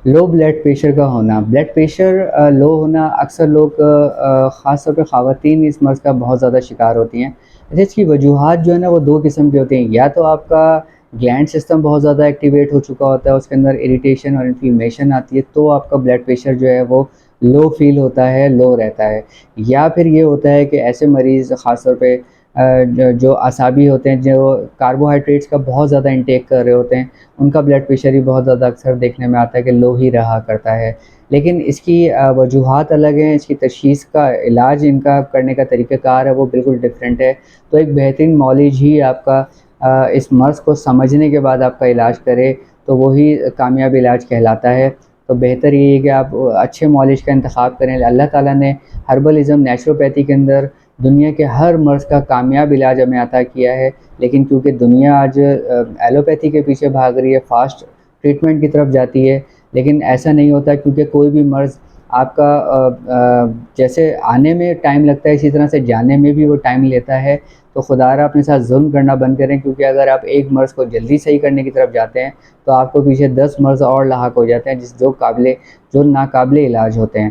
لو blood pressure کا ہونا، blood pressure لو ہونا اکثر لوگ خاص طور پہ خواتین اس مرض کا بہت زیادہ شکار ہوتی ہیں۔ ویسے اس کی وجوہات جو ہے نا وہ دو قسم کی ہوتی ہیں، یا تو آپ کا گلینڈ سسٹم بہت زیادہ ایکٹیویٹ ہو چکا ہوتا ہے، اس کے اندر اریٹیشن اور انفلیمیشن آتی ہے، تو آپ کا بلڈ پریشر جو ہے وہ لو فیل ہوتا ہے، لو رہتا ہے۔ یا پھر یہ ہوتا ہے کہ ایسے مریض خاص طور پہ جو اعصابی ہوتے ہیں، جو کاربوہائیڈریٹس کا بہت زیادہ انٹیک کر رہے ہوتے ہیں، ان کا بلڈ پریشر ہی بہت زیادہ اکثر دیکھنے میں آتا ہے کہ لو ہی رہا کرتا ہے۔ لیکن اس کی وجوہات الگ ہیں، اس کی تشخیص کا علاج ان کا کرنے کا طریقہ کار ہے وہ بالکل ڈفرینٹ ہے۔ تو ایک بہترین معالج ہی آپ کا اس مرض کو سمجھنے کے بعد آپ کا علاج کرے تو وہی کامیاب علاج کہلاتا ہے۔ تو بہتر یہ ہے کہ آپ اچھے معالج کا انتخاب کریں۔ اللہ تعالیٰ نے ہربلزم، نیچروپیتھی کے اندر دنیا کے ہر مرض کا کامیاب علاج ہمیں عطا کیا ہے، لیکن کیونکہ دنیا آج ایلوپیتھی کے پیچھے بھاگ رہی ہے، فاسٹ ٹریٹمنٹ کی طرف جاتی ہے، لیکن ایسا نہیں ہوتا، کیونکہ کوئی بھی مرض آپ کا جیسے آنے میں ٹائم لگتا ہے اسی طرح سے جانے میں بھی وہ ٹائم لیتا ہے۔ تو خدا را اپنے ساتھ ظلم کرنا بند کریں، کیونکہ اگر آپ ایک مرض کو جلدی صحیح کرنے کی طرف جاتے ہیں تو آپ کو پیچھے 10 مرض اور لاحق ہو جاتے ہیں جو ناقابل علاج ہوتے ہیں۔